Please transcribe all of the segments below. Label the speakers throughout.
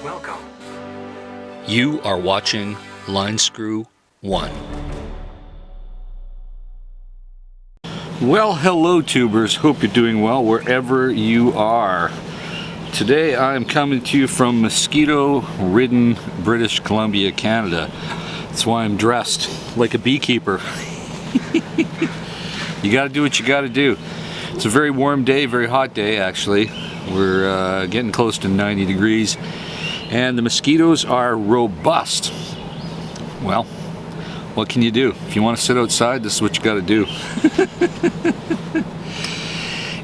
Speaker 1: Welcome.
Speaker 2: You are watching Line Screw 1. Well, hello tubers. Hope you're doing well wherever you are. Today I'm coming to you from mosquito-ridden British Columbia, Canada. That's why I'm dressed like a beekeeper. You gotta do what you gotta do. It's a very warm day, very hot day actually. We're getting close to 90 degrees and the mosquitoes are robust. Well, what can you do? If you want to sit outside, this is what you gotta do.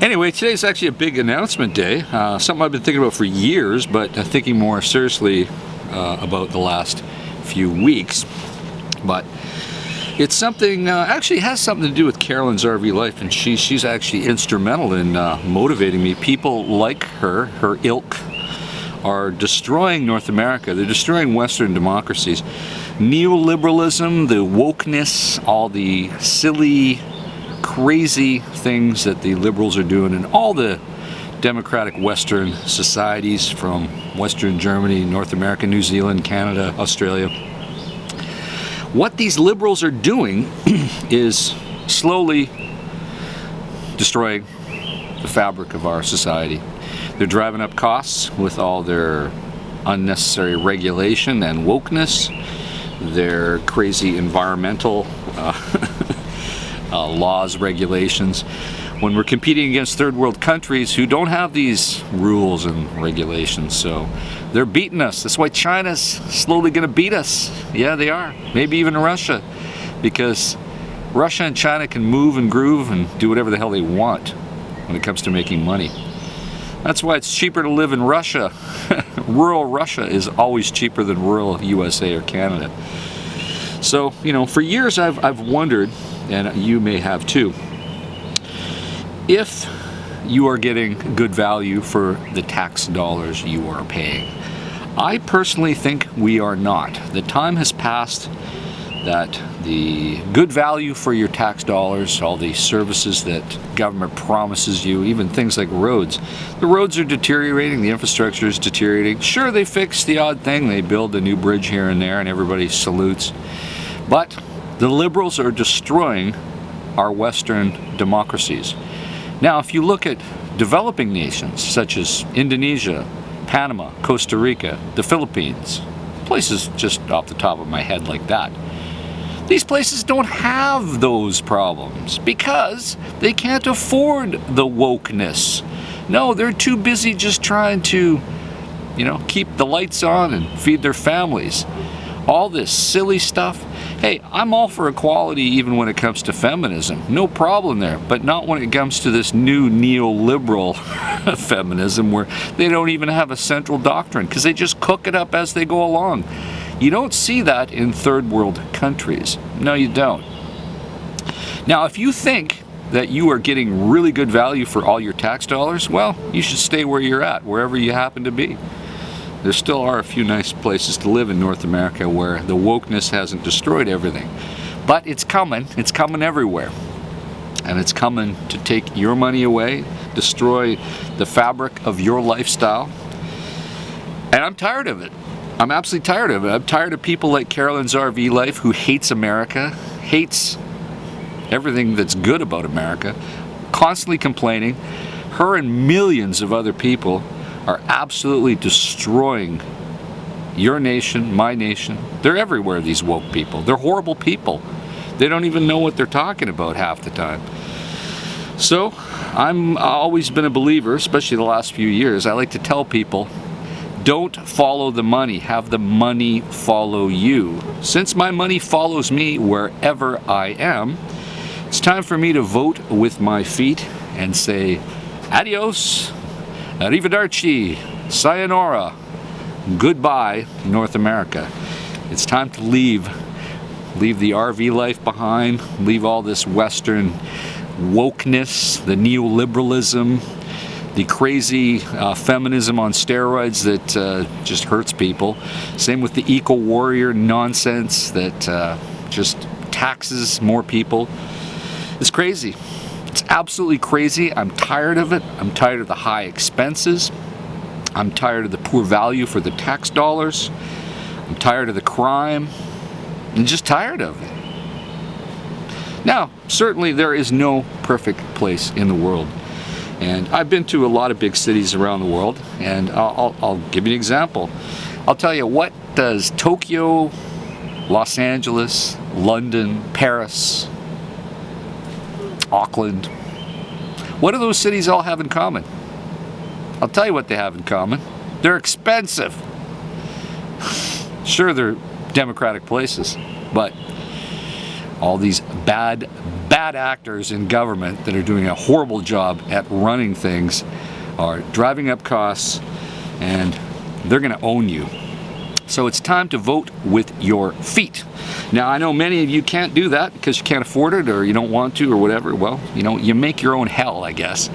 Speaker 2: Anyway, today's actually a big announcement day. Something I've been thinking about for years, but thinking more seriously about the last few weeks. But it's something, actually has something to do with Carolyn's RV life, and she's actually instrumental in motivating me. People like her ilk, are destroying North America. They're destroying Western democracies. Neoliberalism, the wokeness, all the silly, crazy things that the liberals are doing in all the democratic Western societies, from Western Germany, North America, New Zealand, Canada, Australia. What these liberals are doing is slowly destroying the fabric of our society. They're driving up costs with all their unnecessary regulation and wokeness, their crazy environmental laws, regulations. When we're competing against third world countries who don't have these rules and regulations, so they're beating us. That's why China's slowly going to beat us. Yeah, they are. Maybe even Russia, because Russia and China can move and groove and do whatever the hell they want when it comes to making money. That's why it's cheaper to live in Russia. Rural Russia is always cheaper than rural USA or Canada. So, you know, for years I've wondered, and you may have too, if you are getting good value for the tax dollars you are paying. I personally think we are not. The time has passed that the good value for your tax dollars, all the services that government promises you, even things like roads. The roads are deteriorating, the infrastructure is deteriorating. Sure, they fix the odd thing, they build a new bridge here and there and everybody salutes. But the liberals are destroying our Western democracies. Now, if you look at developing nations such as Indonesia, Panama, Costa Rica, the Philippines, places just off the top of my head like that, these places don't have those problems because they can't afford the wokeness. No, they're too busy just trying to, you know, keep the lights on and feed their families. All this silly stuff. Hey, I'm all for equality even when it comes to feminism. No problem there. But not when it comes to this new neoliberal feminism where they don't even have a central doctrine because they just cook it up as they go along. You don't see that in third world countries. No, you don't. Now, if you think that you are getting really good value for all your tax dollars, well, you should stay where you're at, wherever you happen to be. There still are a few nice places to live in North America where the wokeness hasn't destroyed everything. But it's coming everywhere. And it's coming to take your money away, destroy the fabric of your lifestyle. And I'm tired of it. I'm absolutely tired of it. I'm tired of people like Carolyn's RV Life who hates America, hates everything that's good about America, constantly complaining. Her and millions of other people are absolutely destroying your nation, my nation. They're everywhere, these woke people. They're horrible people. They don't even know what they're talking about half the time. So, I've always been a believer, especially the last few years. I like to tell people, don't follow the money, have the money follow you. Since my money follows me wherever I am, it's time for me to vote with my feet and say, adios, arrivederci, sayonara, goodbye, North America. It's time to leave the RV life behind, leave all this Western wokeness, the neoliberalism, the crazy feminism on steroids that just hurts people. Same with the eco-warrior nonsense that just taxes more people. It's crazy. It's absolutely crazy. I'm tired of it. I'm tired of the high expenses. I'm tired of the poor value for the tax dollars. I'm tired of the crime. I'm just tired of it. Now, certainly there is no perfect place in the world. And I've been to a lot of big cities around the world, and I'll give you an example. I'll tell you, what does Tokyo, Los Angeles, London, Paris, Auckland, what do those cities all have in common? I'll tell you what they have in common. They're expensive. Sure, they're democratic places, but all these bad actors in government that are doing a horrible job at running things are driving up costs, and they're going to own you. So it's time to vote with your feet. Now, I know many of you can't do that because you can't afford it, or you don't want to, or whatever. Well, you make your own hell, I guess.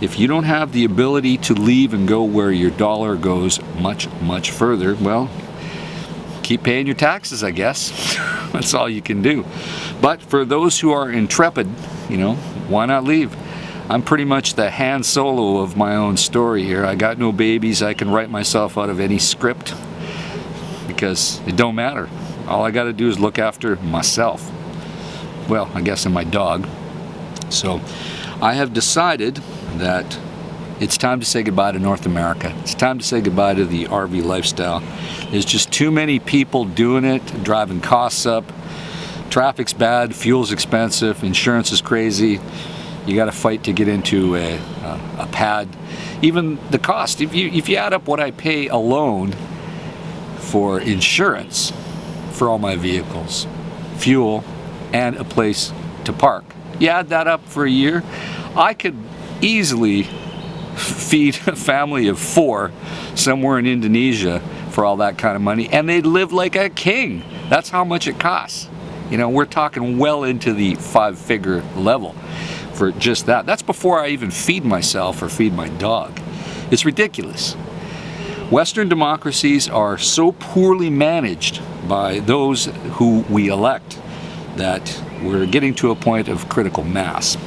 Speaker 2: If you don't have the ability to leave and go where your dollar goes much further, well, keep paying your taxes, I guess. That's all you can do. But for those who are intrepid, why not leave? I'm pretty much the Han Solo of my own story here. I got no babies. I can write myself out of any script because it don't matter. All I got to do is look after myself. Well, I guess, and my dog. So I have decided that it's time to say goodbye to North America. It's time to say goodbye to the RV lifestyle. There's just too many people doing it, driving costs up. Traffic's bad, fuel's expensive, insurance is crazy. You got to fight to get into a pad. Even the cost, if you add up what I pay alone for insurance for all my vehicles, fuel, and a place to park, you add that up for a year, I could easily feed a family of 4 somewhere in Indonesia for all that kind of money, and they'd live like a king. That's how much it costs. We're talking well into the 5-figure level for just that. That's before I even feed myself or feed my dog. It's ridiculous. Western democracies are so poorly managed by those who we elect that we're getting to a point of critical mass.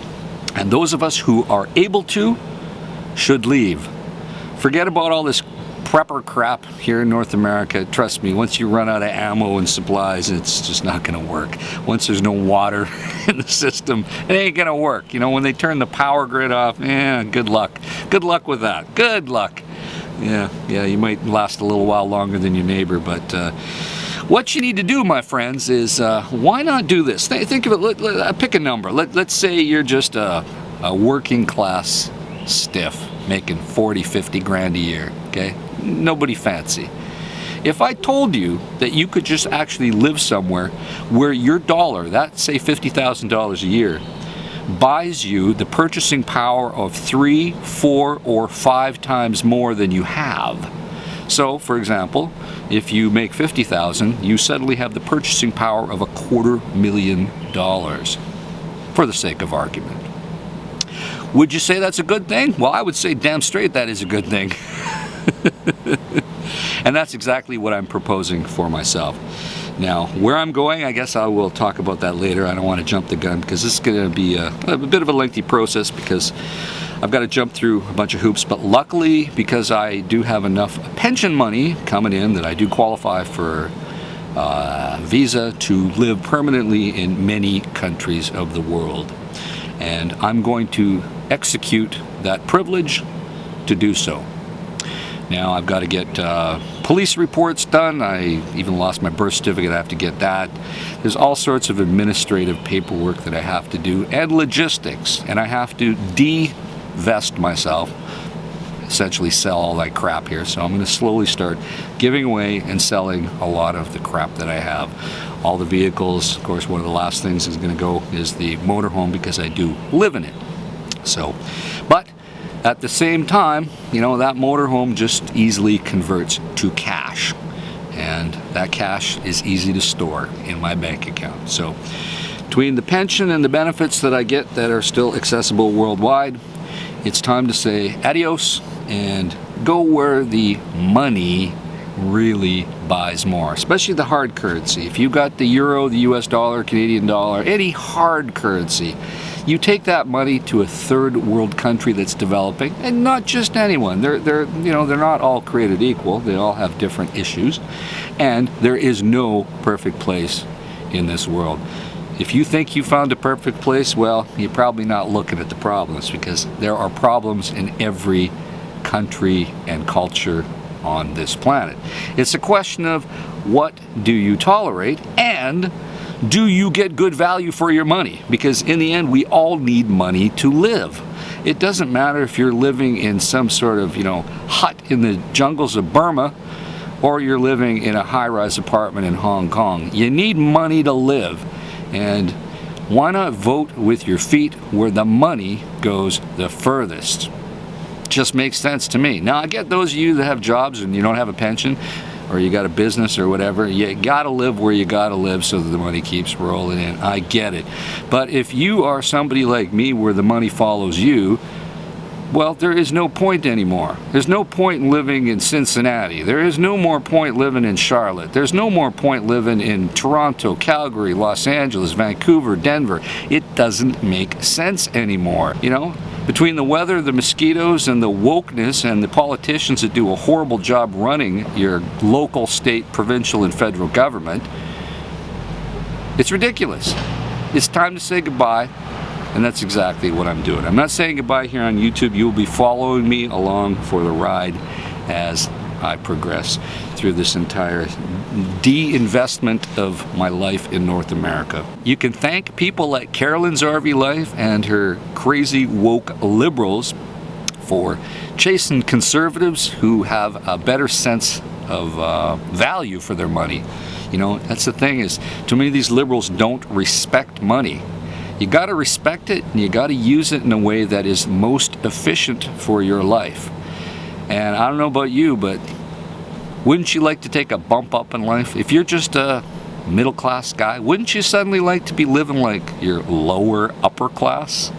Speaker 2: And those of us who are able to should leave. Forget about all this prepper crap here in North America. Trust me, once you run out of ammo and supplies, it's just not going to work. Once there's no water in the system, it ain't going to work. When they turn the power grid off, good luck. Good luck with that. Good luck. Yeah, you might last a little while longer than your neighbor, but what you need to do, my friends, is why not do this? Think of it, pick a number. Let's say you're just a working class stiff making 40, 50 grand a year, okay? Nobody fancy. If I told you that you could just actually live somewhere where your dollar, that's say $50,000 a year, buys you the purchasing power of 3, 4, or 5 times more than you have. So, for example, if you make $50,000, you suddenly have the purchasing power of $250,000, for the sake of argument. Would you say that's a good thing? Well, I would say damn straight that is a good thing. And that's exactly what I'm proposing for myself. Now, where I'm going, I guess I will talk about that later. I don't want to jump the gun because this is going to be a bit of a lengthy process because I've got to jump through a bunch of hoops. But luckily, because I do have enough pension money coming in that I do qualify for visa to live permanently in many countries of the world. And I'm going to execute that privilege to do so. Now I've got to get police reports done. I even lost my birth certificate. I have to get that. There's all sorts of administrative paperwork that I have to do and logistics. And I have to divest myself, essentially sell all that crap here. So I'm going to slowly start giving away and selling a lot of the crap that I have. All the vehicles, of course, one of the last things is going to go is the motorhome because I do live in it. So, but at the same time, that motorhome just easily converts to cash. And that cash is easy to store in my bank account. So between the pension and the benefits that I get that are still accessible worldwide, it's time to say adios and go where the money really buys more, especially the hard currency. If you got the euro, the US dollar, Canadian dollar, any hard currency, You take that money to a third world country that's developing, and not just anyone. They're not all created equal. They all have different issues, and there is no perfect place in this world. If you think you found a perfect place, well, you're probably not looking at the problems, because there are problems in every country and culture on this planet. It's a question of what do you tolerate, and do you get good value for your money? Because in the end, we all need money to live. It doesn't matter if you're living in some sort of, hut in the jungles of Burma, or you're living in a high-rise apartment in Hong Kong. You need money to live. And why not vote with your feet where the money goes the furthest? Just makes sense to me. Now, I get those of you that have jobs and you don't have a pension, or you got a business or whatever, you gotta live where you gotta live so that the money keeps rolling in. I get it. But if you are somebody like me where the money follows you, well, there is no point anymore. There's no point in living in Cincinnati. There is no more point living in Charlotte. There's no more point living in Toronto, Calgary, Los Angeles, Vancouver, Denver. It doesn't make sense anymore, Between the weather, the mosquitoes, and the wokeness, and the politicians that do a horrible job running your local, state, provincial, and federal government, it's ridiculous. It's time to say goodbye. And that's exactly what I'm doing. I'm not saying goodbye here on YouTube. You'll be following me along for the ride as I progress through this entire de-investment of my life in North America. You can thank people like Carolyn's RV Life and her crazy woke liberals for chasing conservatives who have a better sense of value for their money. That's the thing, is too many of these liberals don't respect money. You got to respect it, and you got to use it in a way that is most efficient for your life. And I don't know about you, but wouldn't you like to take a bump up in life? If you're just a middle-class guy, wouldn't you suddenly like to be living like your lower upper class?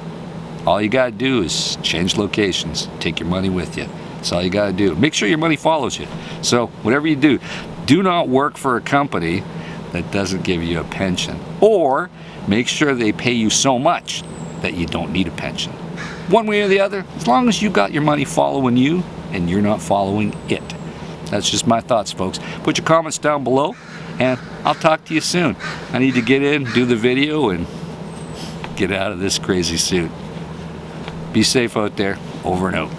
Speaker 2: All you got to do is change locations, take your money with you. That's all you got to do. Make sure your money follows you. So whatever you do, do not work for a company that doesn't give you a pension, or make sure they pay you so much that you don't need a pension. One way or the other, as long as you got your money following you and you're not following it. That's just my thoughts, folks. Put your comments down below, and I'll talk to you soon. I need to get in, do the video, and get out of this crazy suit. Be safe out there. Over and out.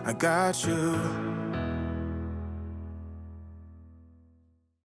Speaker 1: I got you.